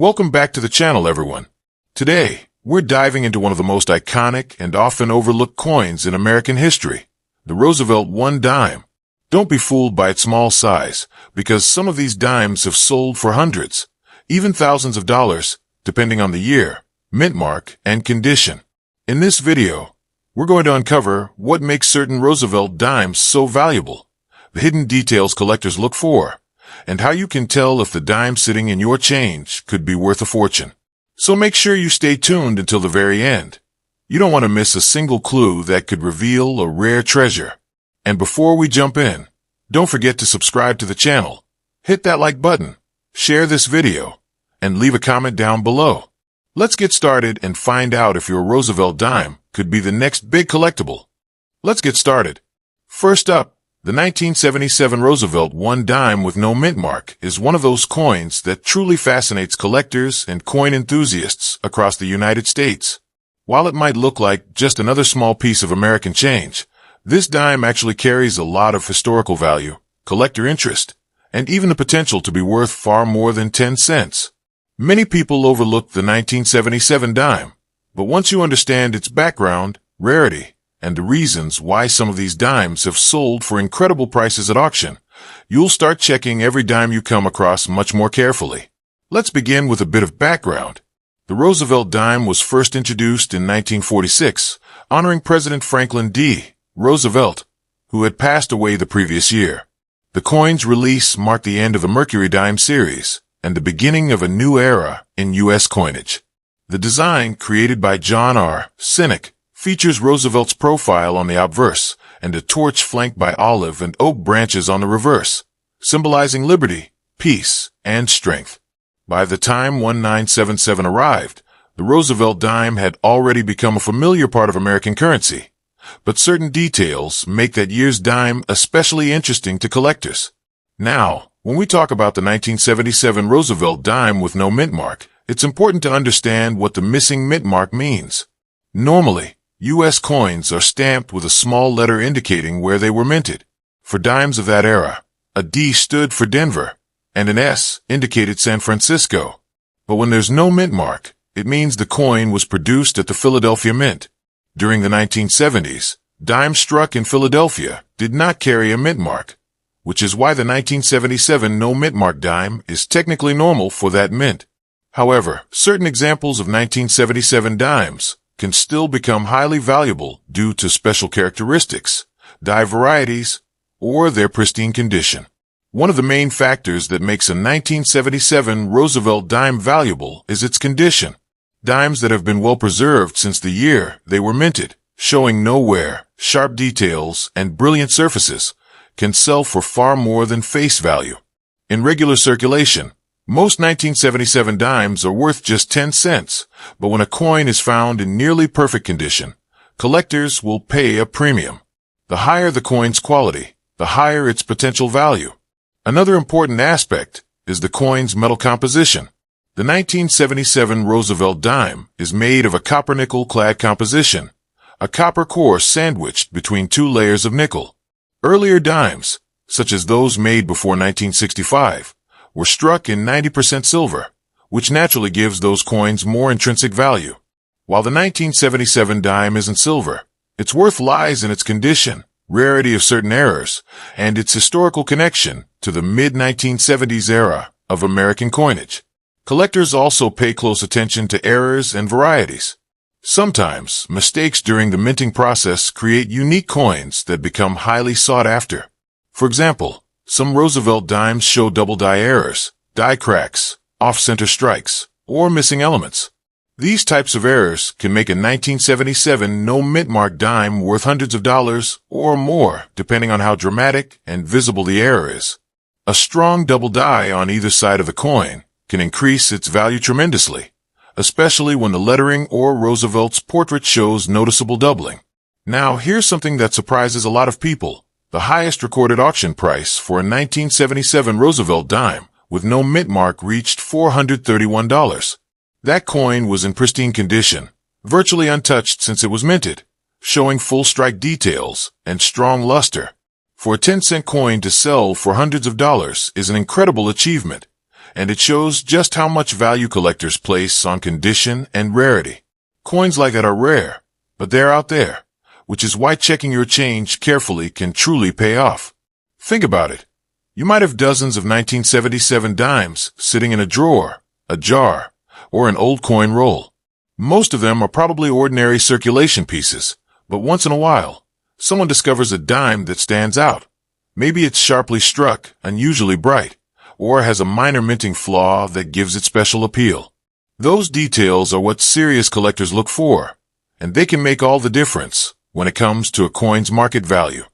Welcome back to the channel, everyone. Today, we're diving into one of the most iconic and often overlooked coins in American history, the Roosevelt One Dime. Don't be fooled by its small size, because some of these dimes have sold for hundreds, even thousands of dollars, depending on the year, mint mark, and condition. In this video, we're going to uncover what makes certain Roosevelt dimes so valuable, the hidden details collectors look for, and how you can tell if the dime sitting in your change could be worth a fortune. So make sure you stay tuned until the very end. You don't want to miss a single clue that could reveal a rare treasure. And before we jump in, don't forget to subscribe to the channel, hit that like button, share this video, and leave a comment down below. Let's get started and find out if your Roosevelt dime could be the next big collectible. Let's get started. First up, the 1977 Roosevelt One Dime with no mint mark is one of those coins that truly fascinates collectors and coin enthusiasts across the United States. While it might look like just another small piece of American change, this dime actually carries a lot of historical value, collector interest, and even the potential to be worth far more than 10 cents. Many people overlook the 1977 dime, but once you understand its background, rarity, and the reasons why some of these dimes have sold for incredible prices at auction, you'll start checking every dime you come across much more carefully. Let's begin with a bit of background. The Roosevelt dime was first introduced in 1946, honoring President Franklin D. Roosevelt, who had passed away the previous year. The coin's release marked the end of the Mercury Dime series and the beginning of a new era in U.S. coinage. The design, created by John R. Sinek, features Roosevelt's profile on the obverse and a torch flanked by olive and oak branches on the reverse, symbolizing liberty, peace, and strength. By the time 1977 arrived, the Roosevelt dime had already become a familiar part of American currency, but certain details make that year's dime especially interesting to collectors. Now, when we talk about the 1977 Roosevelt dime with no mint mark, it's important to understand what the missing mint mark means. Normally, U.S. coins are stamped with a small letter indicating where they were minted. For dimes of that era, a D stood for Denver, and an S indicated San Francisco. But when there's no mint mark, it means the coin was produced at the Philadelphia Mint. During the 1970s, dimes struck in Philadelphia did not carry a mint mark, which is why the 1977 no mint mark dime is technically normal for that mint. However, certain examples of 1977 dimes can still become highly valuable due to special characteristics, die varieties, or their pristine condition. One of the main factors that makes a 1977 Roosevelt dime valuable is its condition. Dimes that have been well preserved since the year they were minted, showing no wear, sharp details, and brilliant surfaces, can sell for far more than face value. In regular circulation, most 1977 dimes are worth just 10 cents, but when a coin is found in nearly perfect condition, collectors will pay a premium. The higher the coin's quality, the higher its potential value. Another important aspect is the coin's metal composition. The 1977 Roosevelt dime is made of a copper-nickel clad composition, a copper core sandwiched between two layers of nickel. Earlier dimes, such as those made before 1965, were struck in 90% silver, which naturally gives those coins more intrinsic value. While the 1977 dime isn't silver, its worth lies in its condition, rarity of certain errors, and its historical connection to the mid-1970s era of American coinage. Collectors also pay close attention to errors and varieties. Sometimes, mistakes during the minting process create unique coins that become highly sought after. For example, some Roosevelt dimes show double die errors, die cracks, off-center strikes, or missing elements. These types of errors can make a 1977 no mint mark dime worth hundreds of dollars or more, depending on how dramatic and visible the error is. A strong double die on either side of the coin can increase its value tremendously, especially when the lettering or Roosevelt's portrait shows noticeable doubling. Now, here's something that surprises a lot of people. The highest recorded auction price for a 1977 Roosevelt dime with no mint mark reached $431. That coin was in pristine condition, virtually untouched since it was minted, showing full strike details and strong luster. For a 10-cent coin to sell for hundreds of dollars is an incredible achievement, and it shows just how much value collectors place on condition and rarity. Coins like that are rare, but they're out there, which is why checking your change carefully can truly pay off. Think about it. You might have dozens of 1977 dimes sitting in a drawer, a jar, or an old coin roll. Most of them are probably ordinary circulation pieces, but once in a while, someone discovers a dime that stands out. Maybe it's sharply struck, unusually bright, or has a minor minting flaw that gives it special appeal. Those details are what serious collectors look for, and they can make all the difference when it comes to a coin's market value.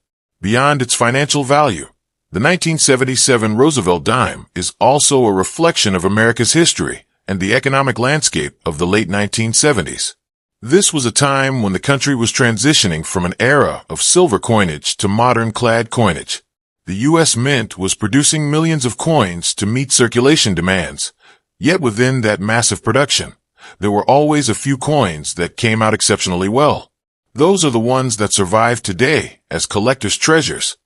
Beyond its financial value, the 1977 Roosevelt Dime is also a reflection of America's history and the economic landscape of the late 1970s. This was a time when the country was transitioning from an era of silver coinage to modern clad coinage. The U.S. Mint was producing millions of coins to meet circulation demands, yet within that massive production, there were always a few coins that came out exceptionally well. Those are the ones that survive today as collectors' treasures.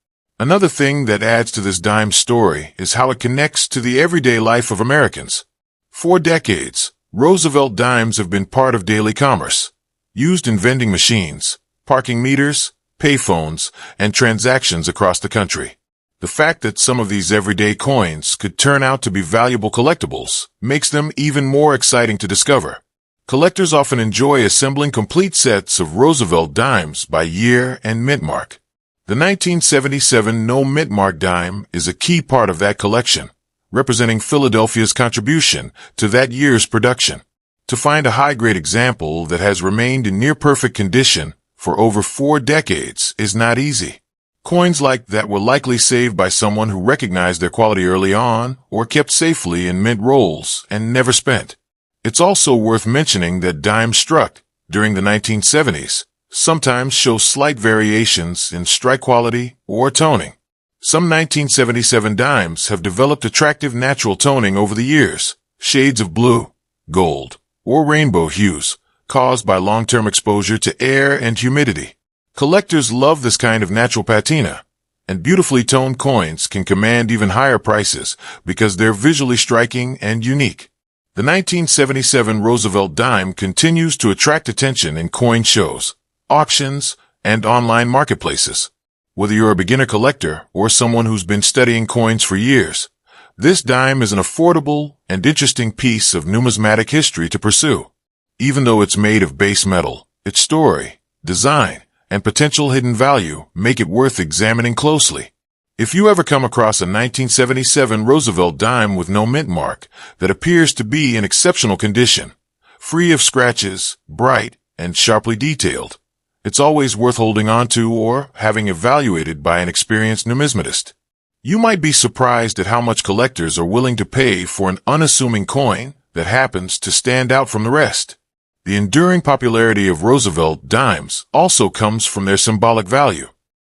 Another thing that adds to this dime story is how it connects to the everyday life of Americans. For decades, Roosevelt dimes have been part of daily commerce, used in vending machines, parking meters, payphones, and transactions across the country. The fact that some of these everyday coins could turn out to be valuable collectibles makes them even more exciting to discover. Collectors often enjoy assembling complete sets of Roosevelt dimes by year and mint mark. The 1977 no mint mark dime is a key part of that collection, representing Philadelphia's contribution to that year's production. To find a high-grade example that has remained in near-perfect condition for over 4 decades is not easy. Coins like that were likely saved by someone who recognized their quality early on or kept safely in mint rolls and never spent. It's also worth mentioning that dimes struck during the 1970s sometimes show slight variations in strike quality or toning. Some 1977 dimes have developed attractive natural toning over the years, shades of blue, gold, or rainbow hues, caused by long-term exposure to air and humidity. Collectors love this kind of natural patina, and beautifully toned coins can command even higher prices because they're visually striking and unique. The 1977 Roosevelt Dime continues to attract attention in coin shows, auctions, and online marketplaces. Whether you're a beginner collector or someone who's been studying coins for years, this dime is an affordable and interesting piece of numismatic history to pursue. Even though it's made of base metal, its story, design, and potential hidden value make it worth examining closely. If you ever come across a 1977 Roosevelt dime with no mint mark that appears to be in exceptional condition, free of scratches, bright, and sharply detailed, it's always worth holding on to or having evaluated by an experienced numismatist. You might be surprised at how much collectors are willing to pay for an unassuming coin that happens to stand out from the rest. The enduring popularity of Roosevelt dimes also comes from their symbolic value.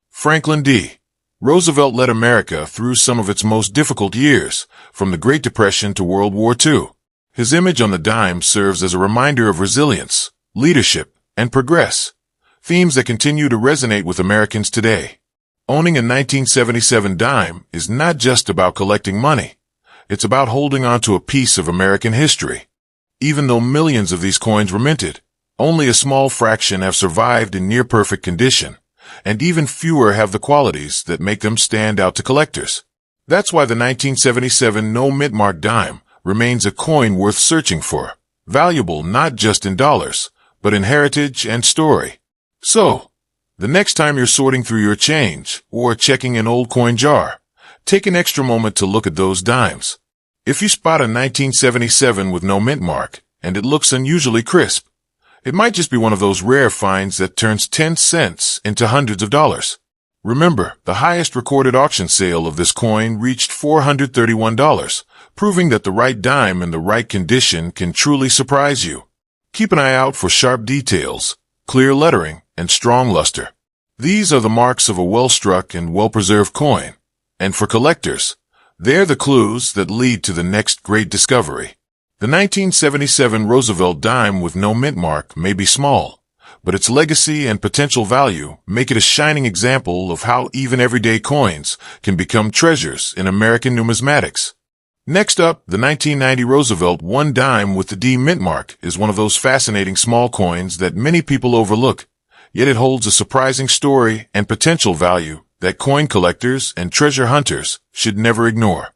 Franklin D. Roosevelt led America through some of its most difficult years, from the Great Depression to World War II. His image on the dime serves as a reminder of resilience, leadership, and progress, themes that continue to resonate with Americans today. Owning a 1977 dime is not just about collecting money. It's about holding on to a piece of American history. Even though millions of these coins were minted, only a small fraction have survived in near-perfect condition, and even fewer have the qualities that make them stand out to collectors. That's why the 1977 no mint mark dime remains a coin worth searching for, valuable not just in dollars, but in heritage and story. So, the next time you're sorting through your change or checking an old coin jar, take an extra moment to look at those dimes. If you spot a 1977 with no mint mark and it looks unusually crisp, it might just be one of those rare finds that turns 10 cents into hundreds of dollars. Remember, the highest recorded auction sale of this coin reached $431, proving that the right dime in the right condition can truly surprise you. Keep an eye out for sharp details, clear lettering, and strong luster. These are the marks of a well-struck and well-preserved coin, and for collectors, they're the clues that lead to the next great discovery. The 1977 Roosevelt dime with no mint mark may be small, but its legacy and potential value make it a shining example of how even everyday coins can become treasures in American numismatics. Next up, the 1990 Roosevelt One Dime with the D mint mark is one of those fascinating small coins that many people overlook, yet it holds a surprising story and potential value that coin collectors and treasure hunters should never ignore.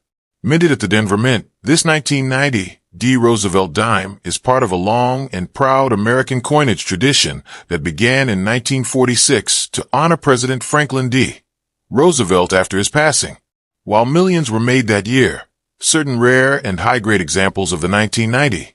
Minted at the Denver Mint, this 1990 D Roosevelt Dime is part of a long and proud American coinage tradition that began in 1946 to honor President Franklin D. Roosevelt after his passing. While millions were made that year, certain rare and high-grade examples of the 1990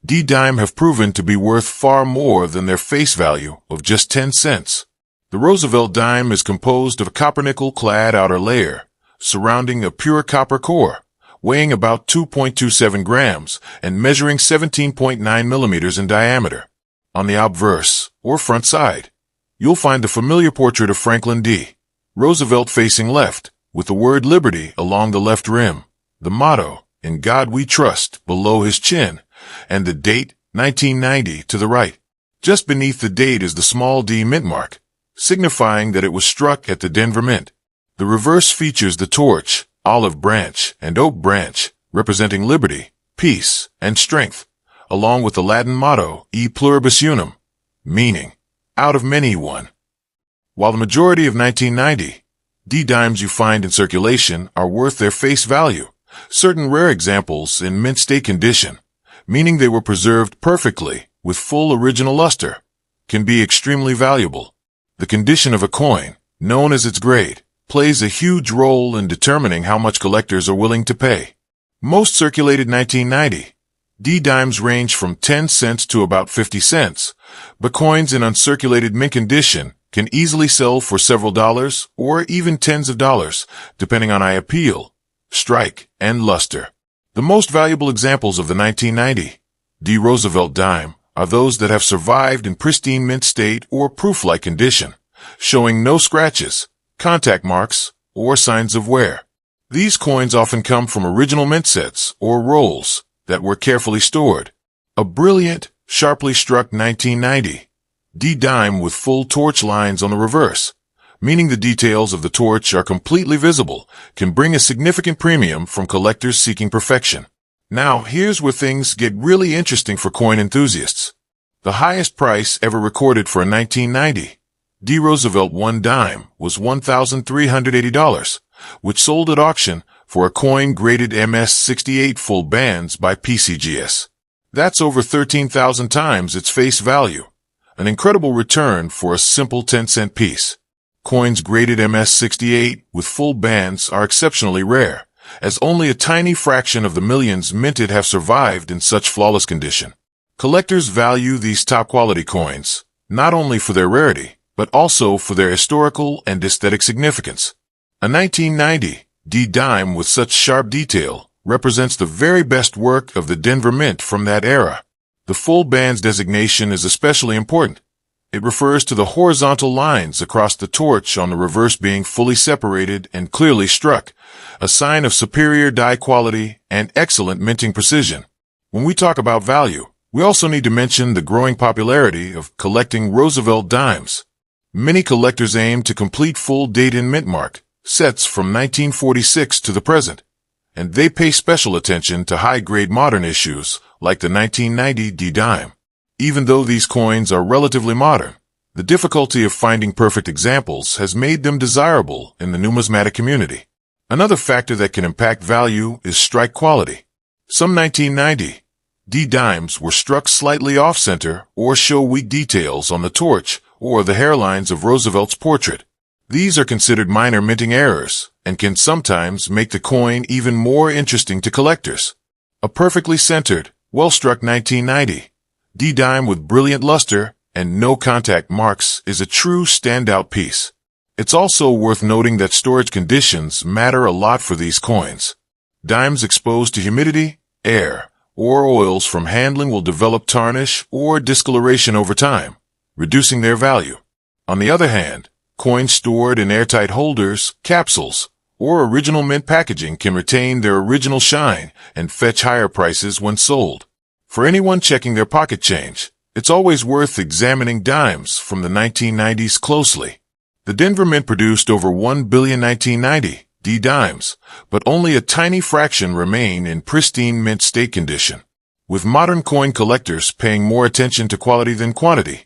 D dime have proven to be worth far more than their face value of just 10 cents. The Roosevelt dime is composed of a copper-nickel-clad outer layer surrounding a pure copper core, weighing about 2.27 grams and measuring 17.9 millimeters in diameter. On the obverse, or front side, you'll find the familiar portrait of Franklin D. Roosevelt facing left, with the word Liberty along the left rim, the motto, "In God We Trust," below his chin, and the date, 1990, to the right. Just beneath the date is the small D mint mark, signifying that it was struck at the Denver Mint. The reverse features the torch, olive branch, and oak branch, representing liberty, peace, and strength, along with the Latin motto, E pluribus unum, meaning, out of many one. While the majority of 1990 D dimes you find in circulation are worth their face value, certain rare examples in mint state condition, meaning they were preserved perfectly with full original luster, can be extremely valuable. The condition of a coin, known as its grade, plays a huge role in determining how much collectors are willing to pay. Most circulated 1990 D dimes range from 10 cents to about 50 cents, but coins in uncirculated mint condition can easily sell for several dollars or even tens of dollars, depending on eye appeal, strike, and luster. The most valuable examples of the 1990 D Roosevelt dime are those that have survived in pristine mint state or proof-like condition, showing no scratches, contact marks, or signs of wear. These coins often come from original mint sets or rolls that were carefully stored. A brilliant, sharply struck 1990 D dime with full torch lines on the reverse, meaning the details of the torch are completely visible, can bring a significant premium from collectors seeking perfection. Now, here's where things get really interesting for coin enthusiasts. The highest price ever recorded for a 1990 D Roosevelt One Dime was $1,380, which sold at auction for a coin graded MS-68 full bands by PCGS. That's over 13,000 times its face value, an incredible return for a simple 10-cent piece. Coins graded MS-68 with full bands are exceptionally rare, as only a tiny fraction of the millions minted have survived in such flawless condition. Collectors value these top-quality coins, not only for their rarity, but also for their historical and aesthetic significance. A 1990 D dime with such sharp detail represents the very best work of the Denver Mint from that era. The full bands designation is especially important. It refers to the horizontal lines across the torch on the reverse being fully separated and clearly struck, a sign of superior die quality and excellent minting precision. When we talk about value, we also need to mention the growing popularity of collecting Roosevelt dimes. Many collectors aim to complete full date in mint mark sets from 1946 to the present, and they pay special attention to high-grade modern issues like the 1990 D dime. Even though these coins are relatively modern, the difficulty of finding perfect examples has made them desirable in the numismatic community. Another factor that can impact value is strike quality. Some 1990 D dimes were struck slightly off-center or show weak details on the torch or the hairlines of Roosevelt's portrait. These are considered minor minting errors and can sometimes make the coin even more interesting to collectors. A perfectly centered, well-struck 1990 D dime with brilliant luster and no contact marks is a true standout piece. It's also worth noting that storage conditions matter a lot for these coins. Dimes exposed to humidity, air, or oils from handling will develop tarnish or discoloration over time, reducing their value. On the other hand, coins stored in airtight holders, capsules, or original mint packaging can retain their original shine and fetch higher prices when sold. For anyone checking their pocket change, it's always worth examining dimes from the 1990s closely. The Denver Mint produced over 1 billion 1990 D dimes, but only a tiny fraction remain in pristine mint state condition. With modern coin collectors paying more attention to quality than quantity,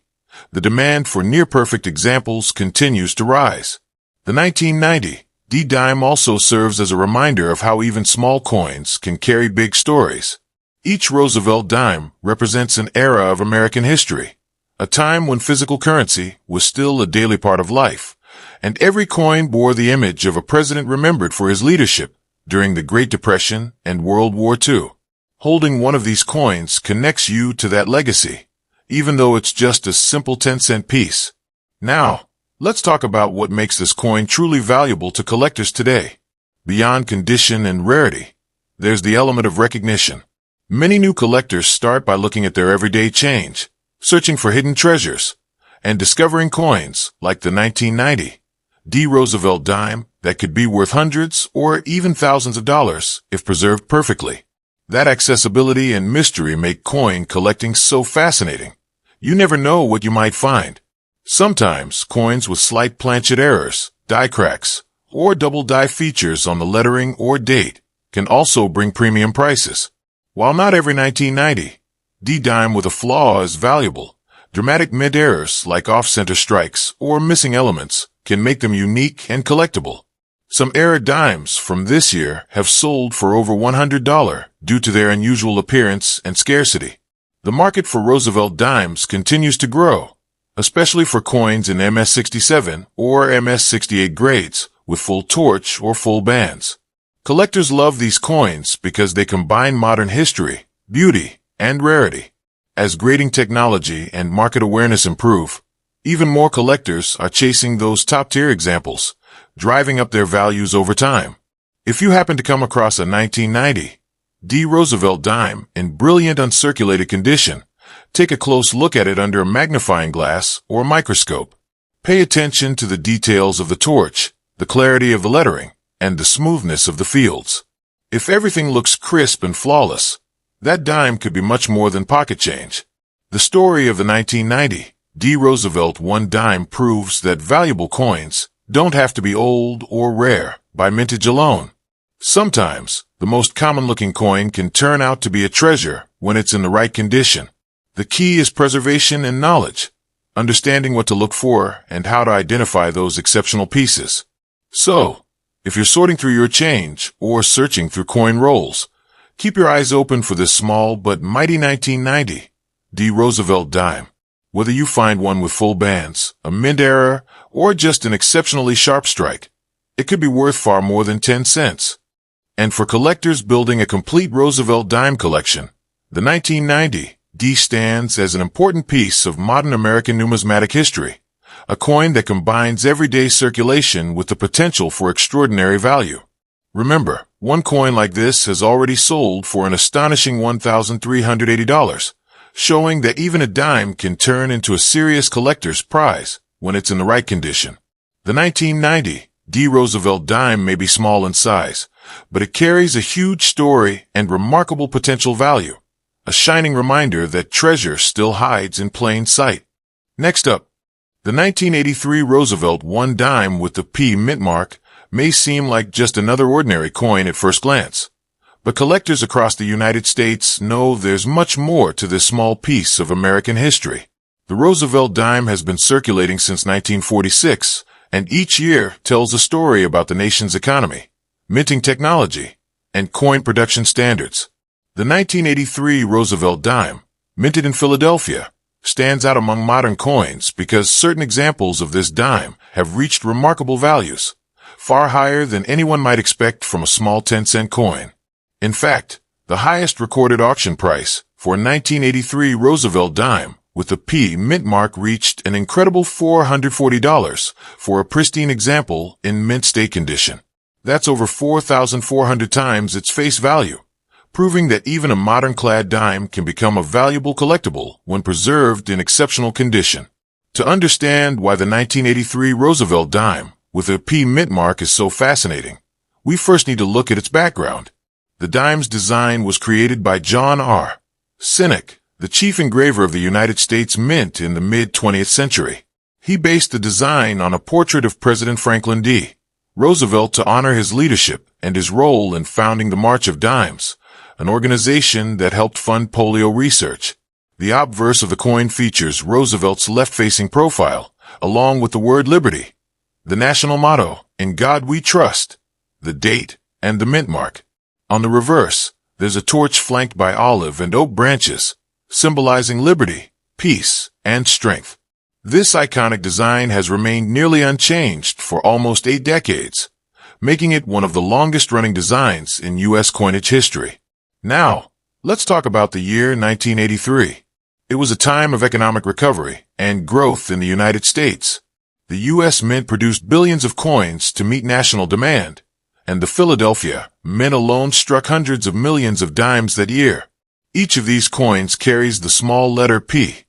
the demand for near-perfect examples continues to rise. The 1990 D dime also serves as a reminder of how even small coins can carry big stories. Each Roosevelt dime represents an era of American history, a time when physical currency was still a daily part of life, and every coin bore the image of a president remembered for his leadership during the Great Depression and World War II. Holding one of these coins connects you to that legacy, even though it's just a simple 10-cent piece. Now, let's talk about what makes this coin truly valuable to collectors today. Beyond condition and rarity, there's the element of recognition. Many new collectors start by looking at their everyday change, searching for hidden treasures, and discovering coins like the 1990 D Roosevelt Dime that could be worth hundreds or even thousands of dollars if preserved perfectly. That accessibility and mystery make coin collecting so fascinating. You never know what you might find. Sometimes coins with slight planchet errors, die cracks, or double die features on the lettering or date can also bring premium prices. While not every 1990 D dime with a flaw is valuable, dramatic mint errors like off-center strikes or missing elements can make them unique and collectible. Some era dimes from this year have sold for over $100 due to their unusual appearance and scarcity. The market for Roosevelt dimes continues to grow, especially for coins in MS-67 or MS-68 grades with full torch or full bands. Collectors love these coins because they combine modern history, beauty, and rarity. As grading technology and market awareness improve, even more collectors are chasing those top-tier examples, driving up their values over time. If you happen to come across a 1990 D Roosevelt dime in brilliant uncirculated condition, take a close look at it under a magnifying glass or microscope. Pay attention to the details of the torch, the clarity of the lettering, and the smoothness of the fields. If everything looks crisp and flawless, that dime could be much more than pocket change. The story of the 1990 D Roosevelt One Dime proves that valuable coins don't have to be old or rare by mintage alone. Sometimes, the most common-looking coin can turn out to be a treasure when it's in the right condition. The key is preservation and knowledge, understanding what to look for and how to identify those exceptional pieces. So, if you're sorting through your change or searching through coin rolls, keep your eyes open for this small but mighty 1990 D Roosevelt dime. Whether you find one with full bands, a mint error, or just an exceptionally sharp strike, it could be worth far more than 10 cents. And for collectors building a complete Roosevelt dime collection, the 1990 D stands as an important piece of modern American numismatic history, a coin that combines everyday circulation with the potential for extraordinary value. Remember, one coin like this has already sold for an astonishing $1,380, showing that even a dime can turn into a serious collector's prize when it's in the right condition. The 1990 D Roosevelt dime may be small in size, but it carries a huge story and remarkable potential value, a shining reminder that treasure still hides in plain sight. Next up, the 1983 Roosevelt One Dime with the P mint mark may seem like just another ordinary coin at first glance, but collectors across the United States know there's much more to this small piece of American history. The Roosevelt dime has been circulating since 1946, and each year tells a story about the nation's economy, minting technology, and coin production standards. The 1983 Roosevelt Dime, minted in Philadelphia, stands out among modern coins because certain examples of this dime have reached remarkable values, far higher than anyone might expect from a small 10-cent coin. In fact, the highest recorded auction price for a 1983 Roosevelt Dime with the P mint mark reached an incredible $440 for a pristine example in mint state condition. That's over 4,400 times its face value, proving that even a modern-clad dime can become a valuable collectible when preserved in exceptional condition. To understand why the 1983 Roosevelt Dime with a P mint mark is so fascinating, we first need to look at its background. The dime's design was created by John R. Sinek, the chief engraver of the United States Mint in the mid-20th century. He based the design on a portrait of President Franklin D. Roosevelt to honor his leadership and his role in founding the March of Dimes, an organization that helped fund polio research. The obverse of the coin features Roosevelt's left-facing profile, along with the word liberty, the national motto, "In God We Trust," the date, and the mint mark. On the reverse, there's a torch flanked by olive and oak branches, symbolizing liberty, peace, and strength. This iconic design has remained nearly unchanged for almost 8 decades, making it one of the longest-running designs in U.S. coinage history. Now, let's talk about the year 1983. It was a time of economic recovery and growth in the United States. The U.S. Mint produced billions of coins to meet national demand, and the Philadelphia Mint alone struck hundreds of millions of dimes that year. Each of these coins carries the small letter P,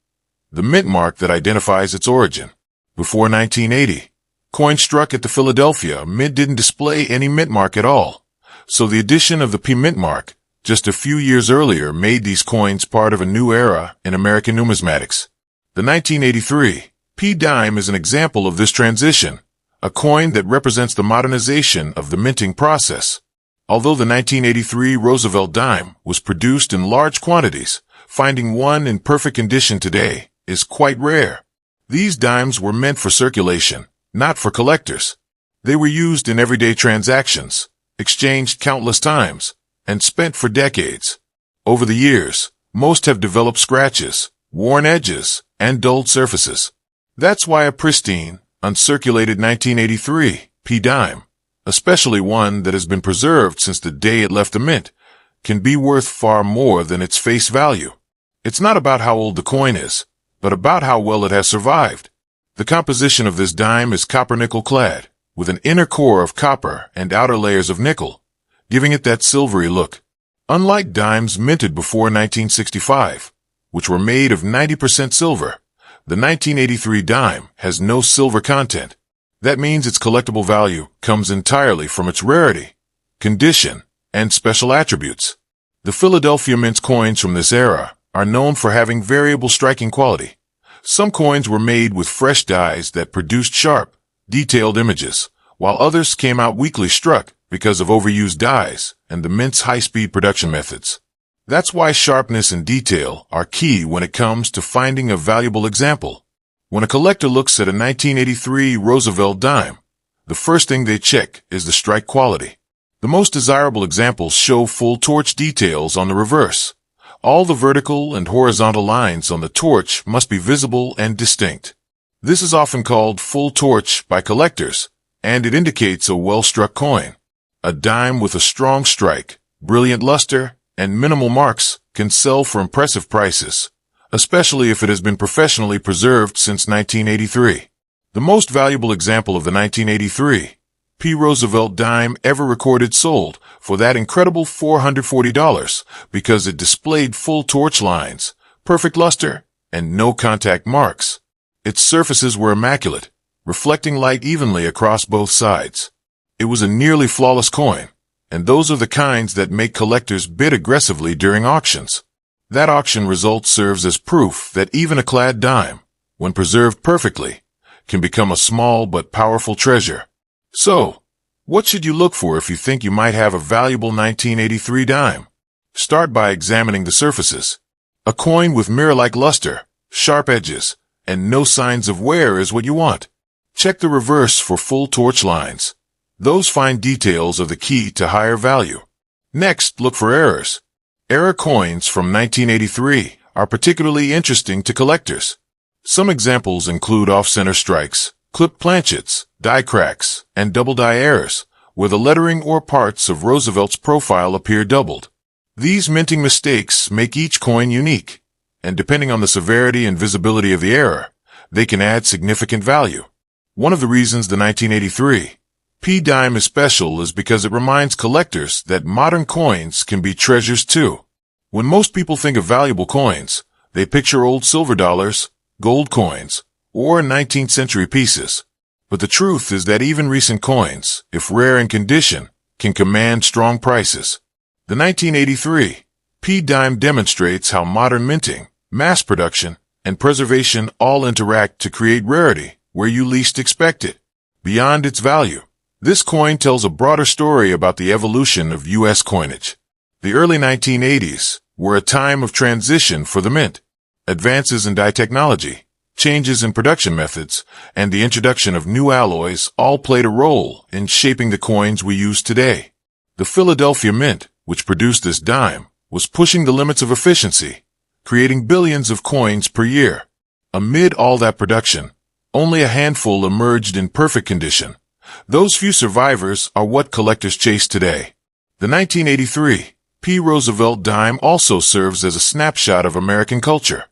the mint mark that identifies its origin. Before 1980, coins struck at the Philadelphia Mint didn't display any mint mark at all, so the addition of the P mint mark just a few years earlier made these coins part of a new era in American numismatics. The 1983 P dime is an example of this transition, a coin that represents the modernization of the minting process. Although the 1983 Roosevelt Dime was produced in large quantities, finding one in perfect condition today is quite rare. These dimes were meant for circulation, not for collectors. They were used in everyday transactions, exchanged countless times, and spent for decades. Over the years, most have developed scratches, worn edges, and dulled surfaces. That's why a pristine, uncirculated 1983 P dime, especially one that has been preserved since the day it left the mint, can be worth far more than its face value. It's not about how old the coin is, but about how well it has survived. The composition of this dime is copper-nickel clad, with an inner core of copper and outer layers of nickel, giving it that silvery look. Unlike dimes minted before 1965, which were made of 90% silver, the 1983 dime has no silver content. That means its collectible value comes entirely from its rarity, condition, and special attributes. The Philadelphia Mint's coins from this era are known for having variable striking quality. Some coins were made with fresh dies that produced sharp, detailed images, while others came out weakly struck because of overused dies and the Mint's high-speed production methods. That's why sharpness and detail are key when it comes to finding a valuable example. When a collector looks at a 1983 Roosevelt Dime, the first thing they check is the strike quality. The most desirable examples show full torch details on the reverse. All the vertical and horizontal lines on the torch must be visible and distinct. This is often called full torch by collectors, and it indicates a well-struck coin. A dime with a strong strike, brilliant luster, and minimal marks can sell for impressive prices, especially if it has been professionally preserved since 1983. The most valuable example of the 1983 P. Roosevelt Dime ever recorded sold for that incredible $440 because it displayed full torch lines, perfect luster, and no contact marks. Its surfaces were immaculate, reflecting light evenly across both sides. It was a nearly flawless coin, and those are the kinds that make collectors bid aggressively during auctions. That auction result serves as proof that even a clad dime, when preserved perfectly, can become a small but powerful treasure. So, what should you look for if you think you might have a valuable 1983 dime? Start by examining the surfaces. A coin with mirror-like luster, sharp edges, and no signs of wear is what you want. Check the reverse for full torch lines. Those fine details are the key to higher value. Next, look for errors. Error coins from 1983 are particularly interesting to collectors. Some examples include off-center strikes, clipped planchets, die cracks, and double die errors, where the lettering or parts of Roosevelt's profile appear doubled. These minting mistakes make each coin unique, and depending on the severity and visibility of the error, they can add significant value. One of the reasons the 1983 P dime is special is because it reminds collectors that modern coins can be treasures too. When most people think of valuable coins, they picture old silver dollars, gold coins, or 19th century pieces. But the truth is that even recent coins, if rare in condition, can command strong prices. The 1983 P dime demonstrates how modern minting, mass production, and preservation all interact to create rarity where you least expect it. Beyond its value, This coin tells a broader story about the evolution of U.S. coinage. The early 1980s were a time of transition for the mint. Advances in die technology, changes in production methods, and the introduction of new alloys all played a role in shaping the coins we use today. The Philadelphia Mint, which produced this dime, was pushing the limits of efficiency, creating billions of coins per year. Amid all that production, only a handful emerged in perfect condition. Those few survivors are what collectors chase today. The 1983 P. Roosevelt Dime also serves as a snapshot of American culture.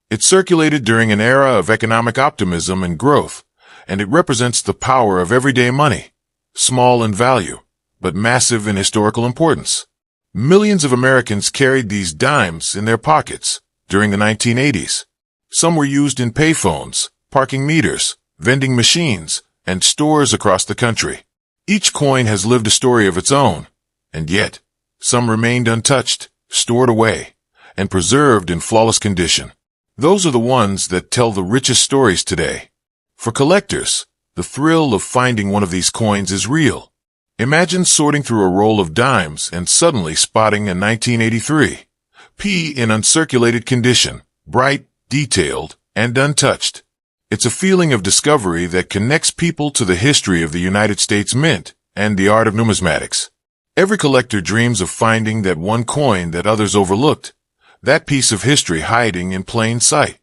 It circulated during an era of economic optimism and growth, and it represents the power of everyday money, small in value, but massive in historical importance. Millions of Americans carried these dimes in their pockets during the 1980s. Some were used in payphones, parking meters, vending machines, and stores across the country. Each coin has lived a story of its own, and yet, some remained untouched, stored away, and preserved in flawless condition. Those are the ones that tell the richest stories today. For collectors, the thrill of finding one of these coins is real. Imagine sorting through a roll of dimes and suddenly spotting a 1983 P in uncirculated condition, bright, detailed, and untouched. It's a feeling of discovery that connects people to the history of the United States Mint and the art of numismatics. Every collector dreams of finding that one coin that others overlooked, that piece of history hiding in plain sight.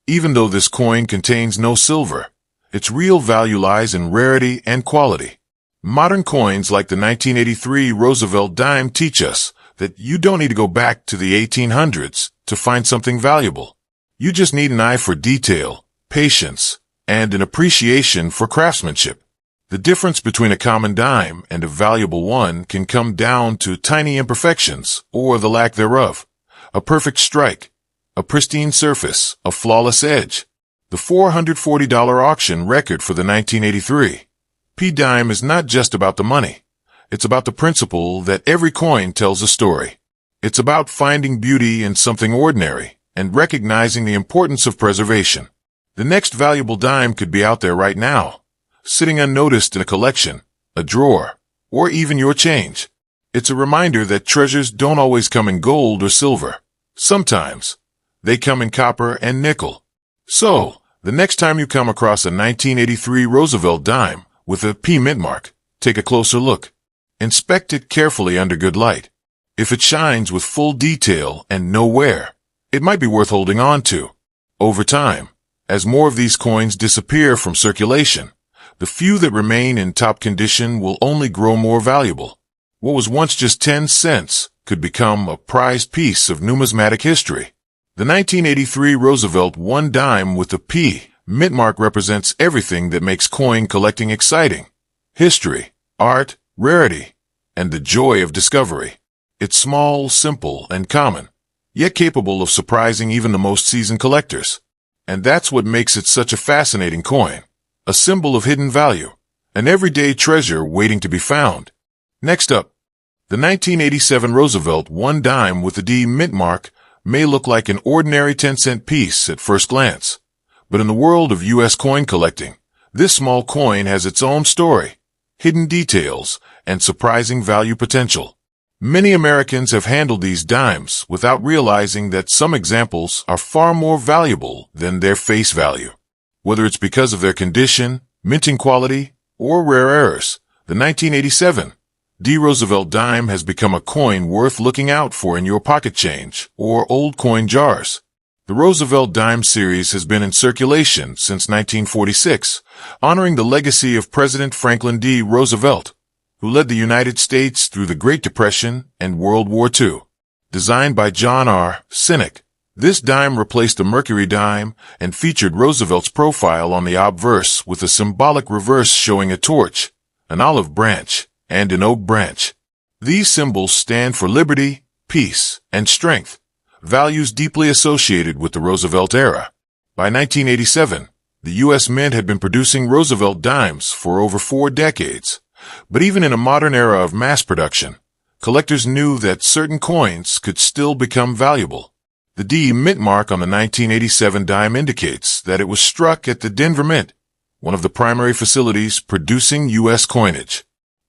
Even though this coin contains no silver, its real value lies in rarity and quality. Modern coins like the 1983 Roosevelt Dime teach us that you don't need to go back to the 1800s to find something valuable. You just need an eye for detail, patience, and an appreciation for craftsmanship. The difference between a common dime and a valuable one can come down to tiny imperfections or the lack thereof. A perfect strike, a pristine surface, a flawless edge. The $440 auction record for the 1983 P dime is not just about the money. It's about the principle that every coin tells a story. It's about finding beauty in something ordinary and recognizing the importance of preservation. The next valuable dime could be out there right now, sitting unnoticed in a collection, a drawer, or even your change. It's a reminder that treasures don't always come in gold or silver. Sometimes, they come in copper and nickel. So, the next time you come across a 1983 Roosevelt dime with a P mint mark, take a closer look. Inspect it carefully under good light. If it shines with full detail and no wear, it might be worth holding on to. Over time, as more of these coins disappear from circulation, the few that remain in top condition will only grow more valuable. What was once just 10 cents could become a prized piece of numismatic history. The 1983 Roosevelt One Dime with a P mint mark represents everything that makes coin collecting exciting. History, art, rarity, and the joy of discovery. It's small, simple, and common, yet capable of surprising even the most seasoned collectors. And that's what makes it such a fascinating coin. A symbol of hidden value, an everyday treasure waiting to be found. Next up, the 1987 Roosevelt One Dime with a D mint mark may look like an ordinary 10-cent piece at first glance. But in the world of U.S. coin collecting, this small coin has its own story, hidden details, and surprising value potential. Many Americans have handled these dimes without realizing that some examples are far more valuable than their face value. Whether it's because of their condition, minting quality, or rare errors, the 1987 D. Roosevelt Dime has become a coin worth looking out for in your pocket change or old coin jars. The Roosevelt Dime series has been in circulation since 1946, honoring the legacy of President Franklin D. Roosevelt, who led the United States through the Great Depression and World War II. Designed by John R. Sinek, this dime replaced the Mercury dime and featured Roosevelt's profile on the obverse with a symbolic reverse showing a torch, an olive branch, and an oak branch. These symbols stand for liberty, peace, and strength, values deeply associated with the Roosevelt era. By 1987, the U.S. Mint had been producing Roosevelt dimes for over 4 decades. But even in a modern era of mass production, collectors knew that certain coins could still become valuable. The D mint mark on the 1987 dime indicates that it was struck at the Denver Mint, one of the primary facilities producing U.S. coinage.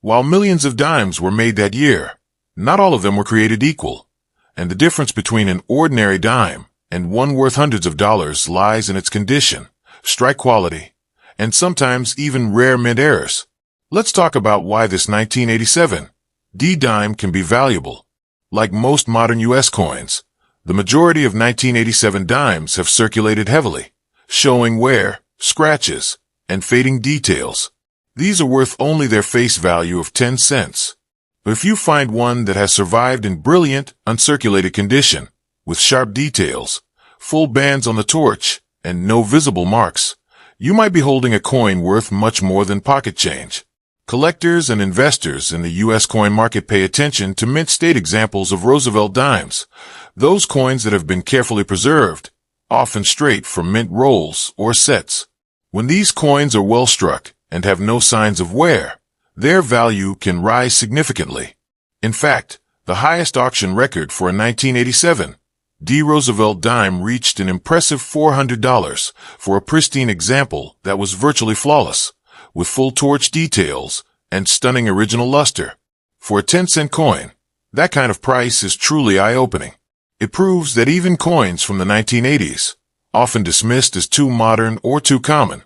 While millions of dimes were made that year, not all of them were created equal, and the difference between an ordinary dime and one worth hundreds of dollars lies in its condition, strike quality, and sometimes even rare mint errors. Let's talk about why this 1987 D-dime can be valuable. Like most modern U.S. coins, the majority of 1987 dimes have circulated heavily, showing wear, scratches, and fading details. These are worth only their face value of 10 cents. But if you find one that has survived in brilliant, uncirculated condition, with sharp details, full bands on the torch, and no visible marks, you might be holding a coin worth much more than pocket change. Collectors and investors in the U.S. coin market pay attention to mint state examples of Roosevelt dimes, those coins that have been carefully preserved, often straight from mint rolls or sets. When these coins are well struck and have no signs of wear, their value can rise significantly. In fact, the highest auction record for a 1987 D. Roosevelt dime reached an impressive $400 for a pristine example that was virtually flawless, with full torch details and stunning original luster. For a 10-cent coin, that kind of price is truly eye-opening. It proves that even coins from the 1980s, often dismissed as too modern or too common,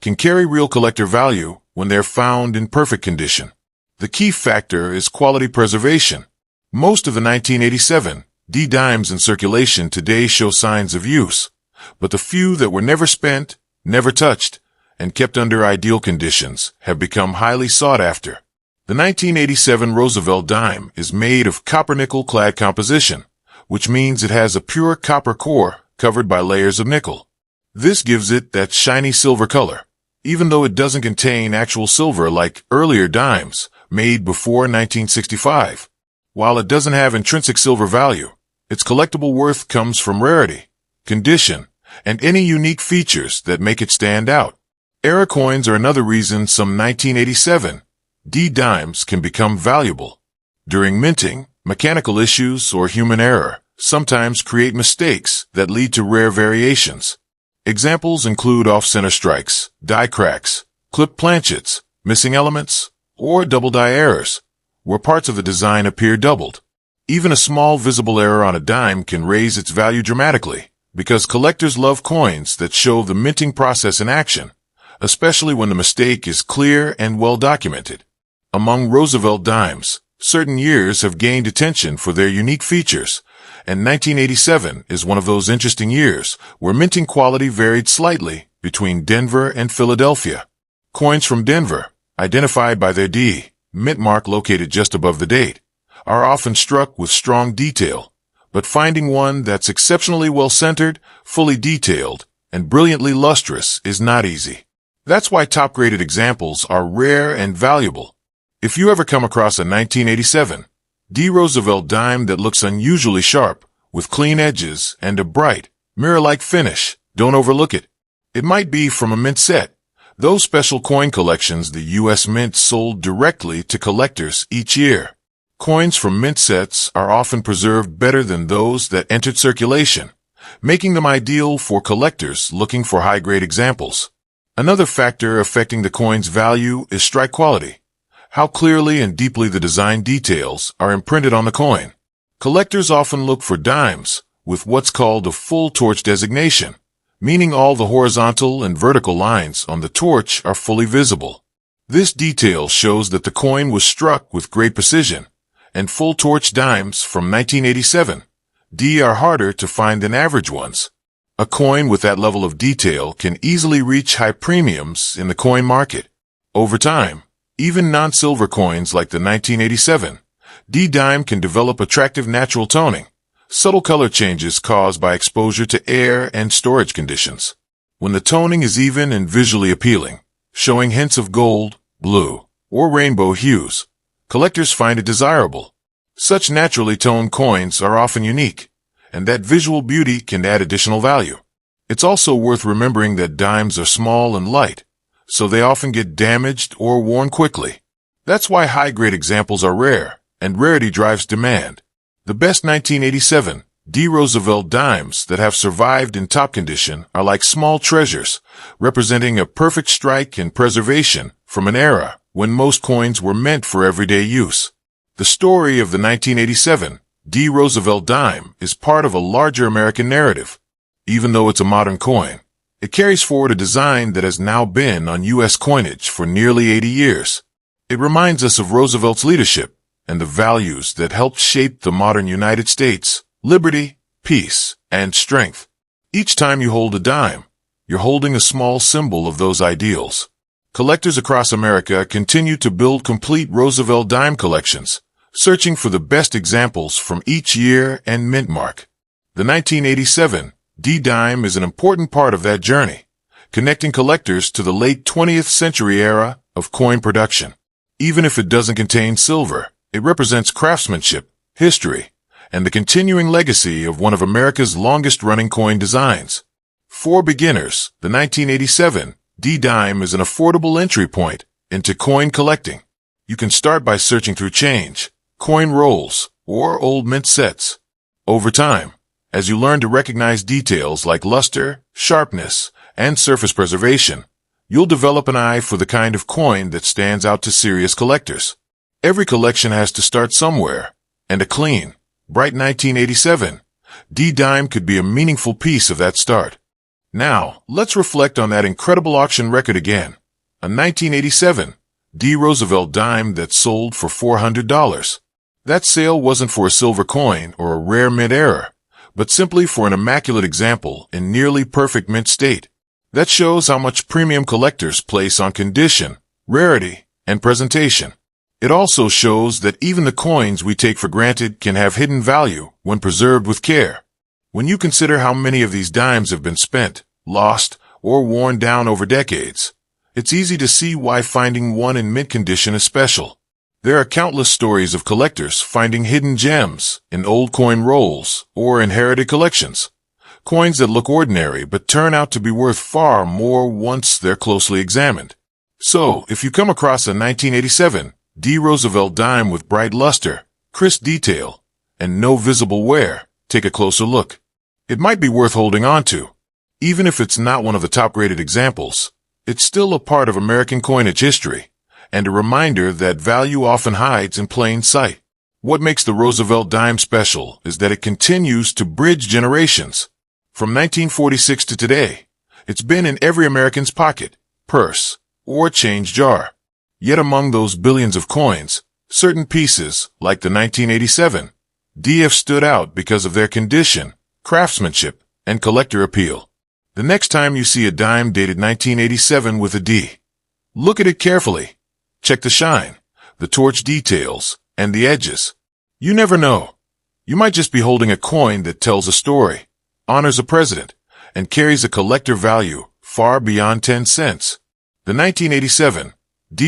can carry real collector value when they're found in perfect condition. The key factor is quality preservation. Most of the 1987 D-dimes in circulation today show signs of use, but the few that were never spent, never touched, and kept under ideal conditions have become highly sought after. The 1987 Roosevelt Dime is made of copper-nickel clad composition, which means it has a pure copper core covered by layers of nickel. This gives it that shiny silver color, even though it doesn't contain actual silver like earlier dimes made before 1965. While it doesn't have intrinsic silver value, its collectible worth comes from rarity, condition, and any unique features that make it stand out. Error coins are another reason some 1987 D-dimes can become valuable. During minting, mechanical issues or human error sometimes create mistakes that lead to rare variations. Examples include off-center strikes, die cracks, clipped planchets, missing elements, or double die errors, where parts of the design appear doubled. Even a small visible error on a dime can raise its value dramatically, because collectors love coins that show the minting process in action, especially when the mistake is clear and well documented. Among Roosevelt dimes, certain years have gained attention for their unique features, and 1987 is one of those interesting years where minting quality varied slightly between Denver and Philadelphia. Coins from Denver, identified by their D mint mark located just above the date, are often struck with strong detail, but finding one that's exceptionally well-centered, fully detailed, and brilliantly lustrous is not easy. That's why top-graded examples are rare and valuable. If you ever come across a 1987 D. Roosevelt dime that looks unusually sharp, with clean edges and a bright, mirror-like finish, don't overlook it. It might be from a mint set, those special coin collections the U.S. Mint sold directly to collectors each year. Coins from mint sets are often preserved better than those that entered circulation, making them ideal for collectors looking for high-grade examples. Another factor affecting the coin's value is strike quality. How clearly and deeply the design details are imprinted on the coin. Collectors often look for dimes with what's called a full torch designation, meaning all the horizontal and vertical lines on the torch are fully visible. This detail shows that the coin was struck with great precision, and full torch dimes from 1987 D are harder to find than average ones. A coin with that level of detail can easily reach high premiums in the coin market. Over time, even non-silver coins like the 1987 D-dime can develop attractive natural toning, subtle color changes caused by exposure to air and storage conditions. When the toning is even and visually appealing, showing hints of gold, blue, or rainbow hues, collectors find it desirable. Such naturally toned coins are often unique, and that visual beauty can add additional value. It's also worth remembering that dimes are small and light, so they often get damaged or worn quickly. That's why high-grade examples are rare, and rarity drives demand. The best 1987 D. Roosevelt dimes that have survived in top condition are like small treasures, representing a perfect strike and preservation from an era when most coins were meant for everyday use. The story of the 1987 Roosevelt Dime is part of a larger American narrative. Even though it's a modern coin, it carries forward a design that has now been on U.S. coinage for nearly 80 years. It reminds us of Roosevelt's leadership and the values that helped shape the modern United States: liberty, peace, and strength. Each time you hold a dime, you're holding a small symbol of those ideals. Collectors across America continue to build complete Roosevelt dime collections, searching for the best examples from each year and mint mark. The 1987 Dime is an important part of that journey, connecting collectors to the late 20th century era of coin production. Even if it doesn't contain silver, it represents craftsmanship, history, and the continuing legacy of one of America's longest-running coin designs. For beginners, the 1987 Dime is an affordable entry point into coin collecting. You can start by searching through change, coin rolls, or old mint sets. Over time, as you learn to recognize details like luster, sharpness, and surface preservation, you'll develop an eye for the kind of coin that stands out to serious collectors. Every collection has to start somewhere, and a clean, bright 1987 Dime could be a meaningful piece of that start. Now, let's reflect on that incredible auction record again. A 1987 Roosevelt Dime that sold for $400. That sale wasn't for a silver coin or a rare mint error, but simply for an immaculate example in nearly perfect mint state. That shows how much premium collectors place on condition, rarity, and presentation. It also shows that even the coins we take for granted can have hidden value when preserved with care. When you consider how many of these dimes have been spent, lost, or worn down over decades, it's easy to see why finding one in mint condition is special. There are countless stories of collectors finding hidden gems in old coin rolls or inherited collections. Coins that look ordinary but turn out to be worth far more once they're closely examined. So, if you come across a 1987 Roosevelt Dime with bright luster, crisp detail, and no visible wear, take a closer look. It might be worth holding on to. Even if it's not one of the top-rated examples, it's still a part of American coinage history, and a reminder that value often hides in plain sight. What makes the Roosevelt Dime special is that it continues to bridge generations. From 1946 to today, it's been in every American's pocket, purse, or change jar. Yet among those billions of coins, certain pieces, like the 1987 have stood out because of their condition, craftsmanship, and collector appeal. The next time you see a dime dated 1987 with a D, look at it carefully. Check the shine, the torch details, and the edges. You never know. You might just be holding a coin that tells a story, honors a president, and carries a collector value far beyond 10 cents. The 1987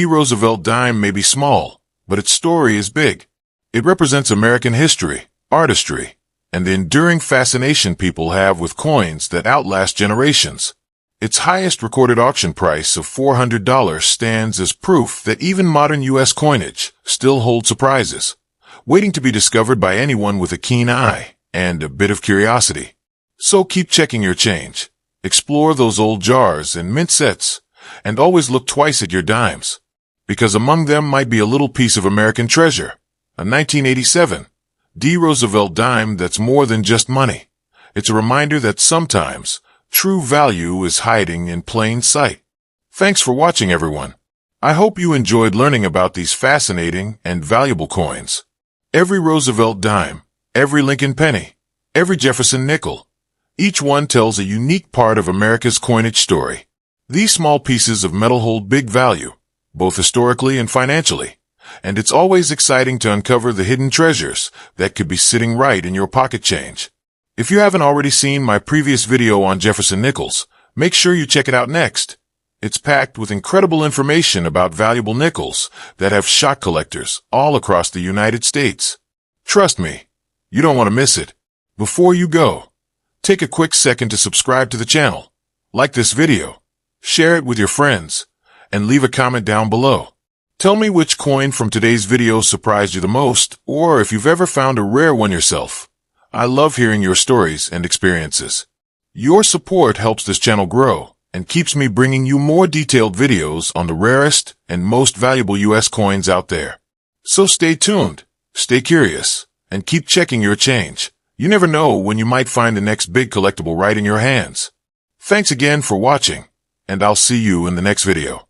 Roosevelt Dime may be small, but its story is big. It represents American history, artistry, and the enduring fascination people have with coins that outlast generations. Its highest recorded auction price of $400 stands as proof that even modern U.S. coinage still holds surprises, waiting to be discovered by anyone with a keen eye and a bit of curiosity. So keep checking your change, explore those old jars and mint sets, and always look twice at your dimes, because among them might be a little piece of American treasure, a 1987 Roosevelt Dime that's more than just money. It's a reminder that sometimes true value is hiding in plain sight. Thanks for watching, everyone. I hope you enjoyed learning about these fascinating and valuable coins. Every Roosevelt dime, every Lincoln penny, every Jefferson nickel, each one tells a unique part of America's coinage story. These small pieces of metal hold big value, both historically and financially, and it's always exciting to uncover the hidden treasures that could be sitting right in your pocket change. If you haven't already seen my previous video on Jefferson nickels, make sure you check it out next. It's packed with incredible information about valuable nickels that have shocked collectors all across the United States. Trust me, you don't want to miss it. Before you go, take a quick second to subscribe to the channel, like this video, share it with your friends, and leave a comment down below. Tell me which coin from today's video surprised you the most, or if you've ever found a rare one yourself. I love hearing your stories and experiences. Your support helps this channel grow, and keeps me bringing you more detailed videos on the rarest and most valuable U.S. coins out there. So stay tuned, stay curious, and keep checking your change. You never know when you might find the next big collectible right in your hands. Thanks again for watching, and I'll see you in the next video.